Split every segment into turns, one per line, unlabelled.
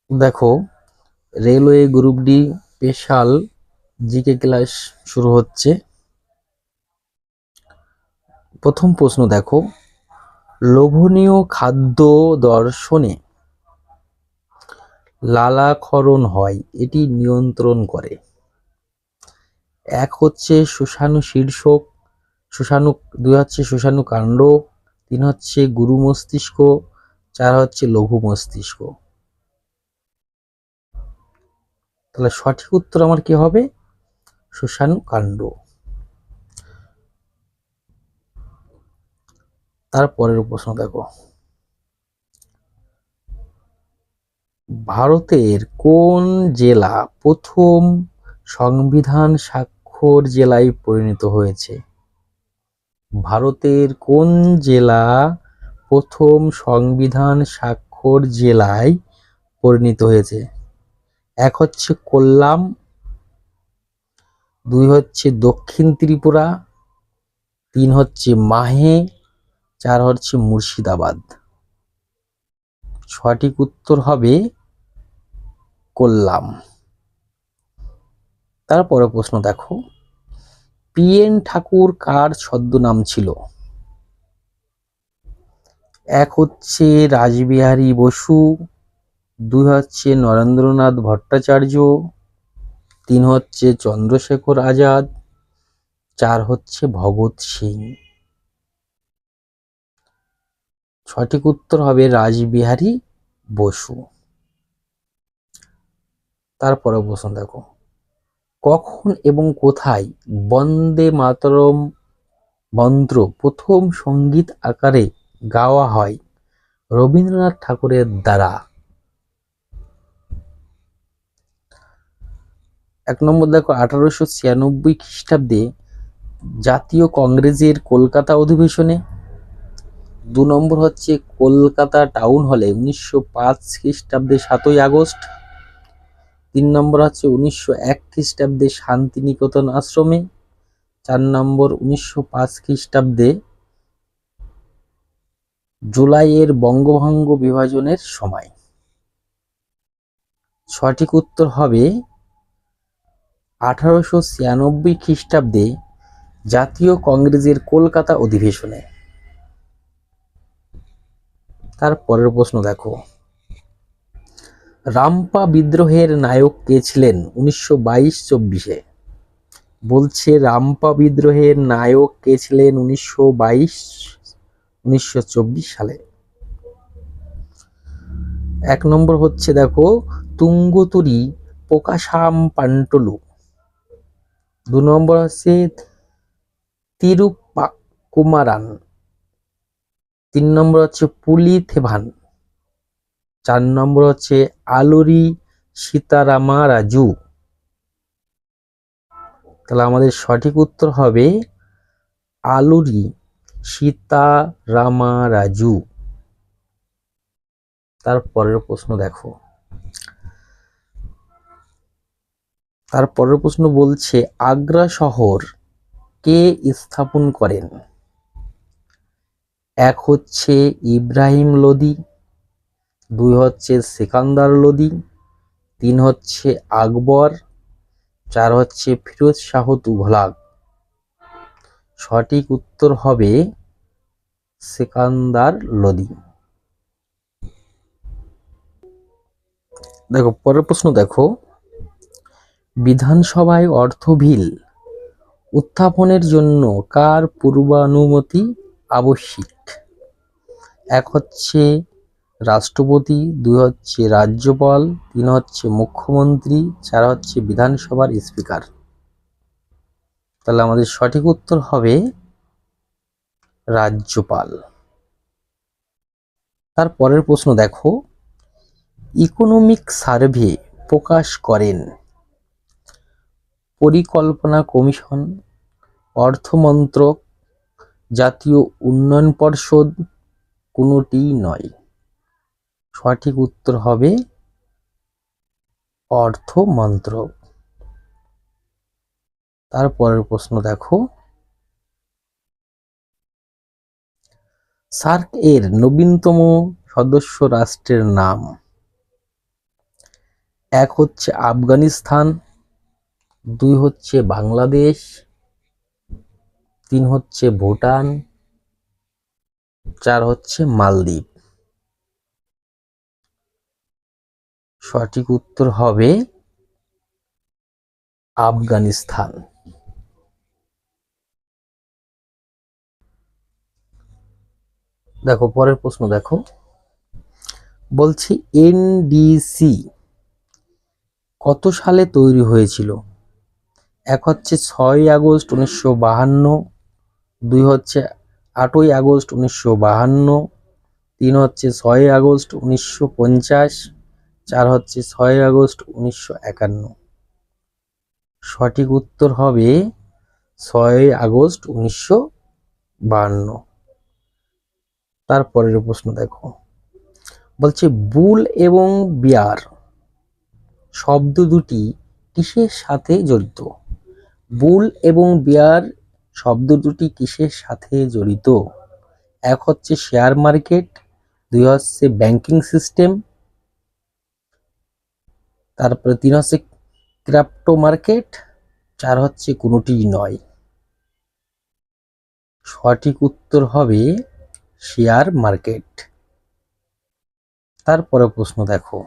দেখো, railway group D special GK class শুরু হচ্ছে। প্রথম প্রশ্ন দেখো, লোভনীয় খাদ্য দর্শনে লালাক্ষরণ হয়, এটি নিয়ন্ত্রণ করে। এক হচ্ছে সুষাণু শীর্ষক, সুষাণু, দুই হচ্ছে সুষাণু কাণ্ড, তিন হচ্ছে গুরু মস্তিষ্ক, চার হচ্ছে লঘু মস্তিষ্ক। তাহলে সঠিক উত্তর আমার কি হবে? সুষাণু কাণ্ড। তারপরের প্রশ্ন দেখো, ভারতের কোন জেলা প্রথম সংবিধান স্বাক্ষর জেলায় পরিণত হয়েছে? ভারতের কোন জেলা প্রথম সংবিধান স্বাক্ষর জেলায় পরিণত হয়েছে? এক হচ্ছে কোল্লাম, দুই হচ্ছে দক্ষিণ ত্রিপুরা, তিন হচ্ছে মাহে, চার হচ্ছে মুর্শিদাবাদ। সঠিক উত্তর হবে কোল্লাম। তারপরে প্রশ্ন দেখো, পি.এন. ঠাকুর কার ছদ্মনাম ছিল? এক হচ্ছে রাসবিহারী বসু, দুই হচ্ছে নরেন্দ্রনাথ ভট্টাচার্য, তিন হচ্ছে চন্দ্রশেখর আজাদ, চার হচ্ছে ভগৎ সিং। সঠিক উত্তর হবে রাসবিহারী বসু। তারপরে প্রশ্ন দেখো, কখন এবং কোথায় বন্দে মাতরম মন্ত্র প্রথম সঙ্গীত আকারে গাওয়া হয় রবীন্দ্রনাথ ঠাকুরের দ্বারা? এক নম্বর দেখো, 1896 খ্রিস্টাব্দে জাতীয় কংগ্রেসের কলকাতা অধিবেশনে। দু নম্বর হচ্ছে কলকাতা টাউন হলে 1905 খ্রিস্টাব্দে 7ই আগস্ট। তিন নম্বর হচ্ছে 1901 খ্রিস্টাব্দে শান্তিনিকেতন আশ্রমে। চার নম্বর 1905 খ্রিস্টাব্দে জুলাইয়ের বঙ্গভঙ্গ বিভাজনের সময়। সঠিক উত্তর হবে 1896 খ্রিস্টাব্দে জাতীয় কংগ্রেসের কলকাতা অধিবেশনে। তারপরের প্রশ্ন দেখো, রামপা বিদ্রোহের নায়ক কে ছিলেন 1922-24-এ? বলছে রামপা বিদ্রোহের নায়ক কে ছিলেন 1924 সালে? এক নম্বর হচ্ছে দেখো তুঙ্গতুরি প্রকাশাম পান্টলু, দু নম্বর হচ্ছে তিরুপাকুমারান, তিন নম্বর হচ্ছে পুলিথেভান, চার নম্বর হচ্ছে আলুরি সীতারামারাজু। তাহলে আমাদের সঠিক উত্তর হবে আলুরি সীতারামারাজু। তারপরের প্রশ্ন দেখো, তারপরের প্রশ্ন বলছে আগ্রা শহর কে স্থাপন করেন? এক হচ্ছে ইব্রাহিম লোদি, দুই হচ্ছে সিকান্দার লোদি, তিন হচ্ছে আকবর, চার হচ্ছে ফিরোজ শাহ তুঘলক। সঠিক উত্তর হবে সিকান্দার লোদি। দেখো পরের প্রশ্ন দেখো, বিধানসভায় অর্থ বিল উত্থাপনের জন্য কার পূর্বানুমতি আবশ্যিক? এক হচ্ছে রাষ্ট্রপতি, দুই হচ্ছে রাজ্যপাল, তিন হচ্ছে মুখ্যমন্ত্রী, চার হচ্ছে বিধানসভার স্পিকার। তাহলে আমাদের সঠিক উত্তর হবে রাজ্যপাল। তার পরের প্রশ্ন দেখো, ইকোনমিক সার্ভে প্রকাশ করেন পরিকল্পনা কমিশন, অর্থমন্ত্রক, জাতীয় উন্নয়ন পর্ষদ, কোনোটিই নয়। সঠিক উত্তর হবে অর্থ মন্ত্রক। তারপরের প্রশ্ন দেখো, সার্ক এর নবীনতম সদস্য রাষ্ট্রের নাম? এক হচ্ছে আফগানিস্তান, 2 হচ্ছে বাংলাদেশ, 3 হচ্ছে ভুটান, 4 হচ্ছে মালদ্বীপ। সঠিক উত্তর হবে আফগানিস্তান। দেখো পরের প্রশ্ন দেখো, বলছি এনডিসি কত সালে তৈরি হয়েছিল? এক হচ্ছে 6 আগস্ট 1952, 2 হচ্ছে 8 আগস্ট 1952, 3 হচ্ছে 6 আগস্ট 1950, 4 হচ্ছে 6 আগস্ট 1951। সঠিক উত্তর হবে 6 আগস্ট 1952। তারপরের প্রশ্ন দেখো, বলছে বুল এবং বিয়ার শব্দ দুটি কিসের সাথে জড়িত? বুল এবং বিয়ার শব্দ দুটি কিসের সাথে জড়িত? এক হচ্ছে শেয়ার মার্কেট, 2 হচ্ছে ব্যাংকিং সিস্টেম, তারপরে 3 হচ্ছে ক্রিপ্টো মার্কেট, 4 হচ্ছে কোনোটি নয়। সঠিক উত্তর হবে শেয়ার মার্কেট। তারপরে প্রশ্ন দেখো,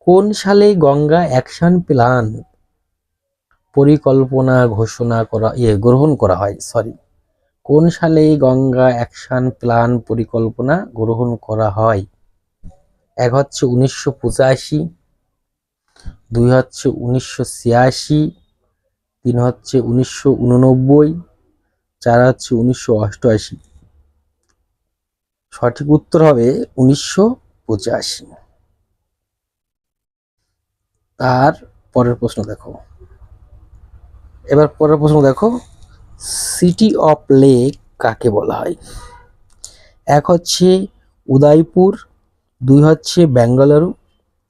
কোন সালে গঙ্গা অ্যাকশন প্ল্যান পরিকল্পনা গ্রহণ করা হয়? কোন সালে গঙ্গা অ্যাকশন প্ল্যান পরিকল্পনা গ্রহণ করা হয়? এক হচ্ছে 1985, 2 হচ্ছে 1986, 3 হচ্ছে 1989, 4 হচ্ছে 1988। সঠিক উত্তর হবে 1985। তার পরের প্রশ্ন দেখো, এবার পরের প্রশ্ন দেখো, সিটি অফ লেক কাকে বলা হয়? এক হচ্ছে উদয়পুর, 2 হচ্ছে বেঙ্গালুরু,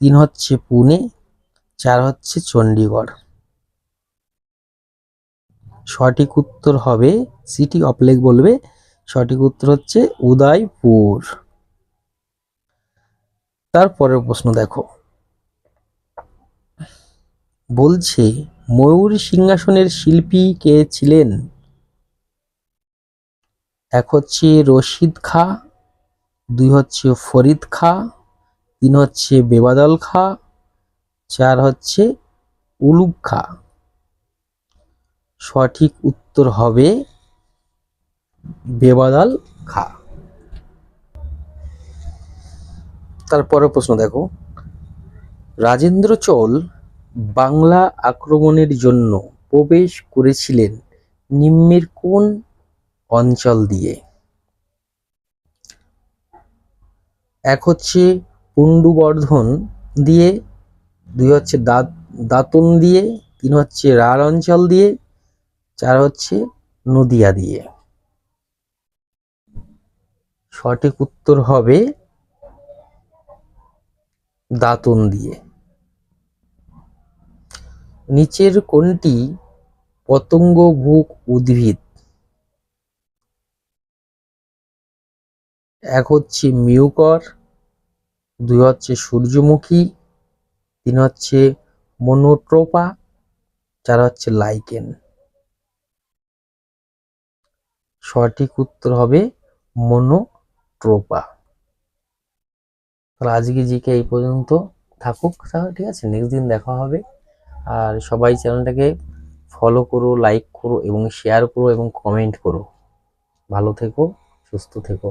3 হচ্ছে পুনে, 4 হচ্ছে চণ্ডীগড়। সঠিক উত্তর হবে সিটি অফ লেক বলবে, সঠিক উত্তর হচ্ছে উদয়পুর। তারপরের প্রশ্ন দেখো, বলছে ময়ূর সিংহাসনের শিল্পী কে ছিলেন? এক হচ্ছে রশিদ খাঁ, 2 হচ্ছে ফরিদ খাঁ, 3 হচ্ছে বেবাদল খাঁ, 4 হচ্ছে উলুগ খাঁ। সঠিক উত্তর হবে বেবাদল খাঁ। তারপরের প্রশ্ন দেখো, রাজেন্দ্র চোল বাংলা আক্রমণের জন্য প্রবেশ করেছিলেন নিম্নের কোন অঞ্চল দিয়ে? এক হচ্ছে পুন্ডুবর্ধন দিয়ে, 2 হচ্ছে দাঁতন দিয়ে, 3 হচ্ছে রাঢ় অঞ্চল দিয়ে, 4 হচ্ছে নদিয়া দিয়ে। সঠিক উত্তর হবে দাঁতন দিয়ে। নিচের কোনটি পতঙ্গভুক উদ্ভিদ? এক হচ্ছে মিউকর, 2 হচ্ছে সূর্যমুখী, 3 হচ্ছে মনোট্রোপা, 4 হচ্ছে লাইকেন। সঠিক উত্তর হবে মনোট্রোপা। তাহলে আজকে জিকে এই পর্যন্ত থাকুক, তাহলে ঠিক আছে, নেক্সট দিন দেখা হবে। আর সবাই চ্যানেলটাকে ফলো করো, লাইক করো এবং শেয়ার করো এবং কমেন্ট করো। ভালো থেকো, সুস্থ থেকো।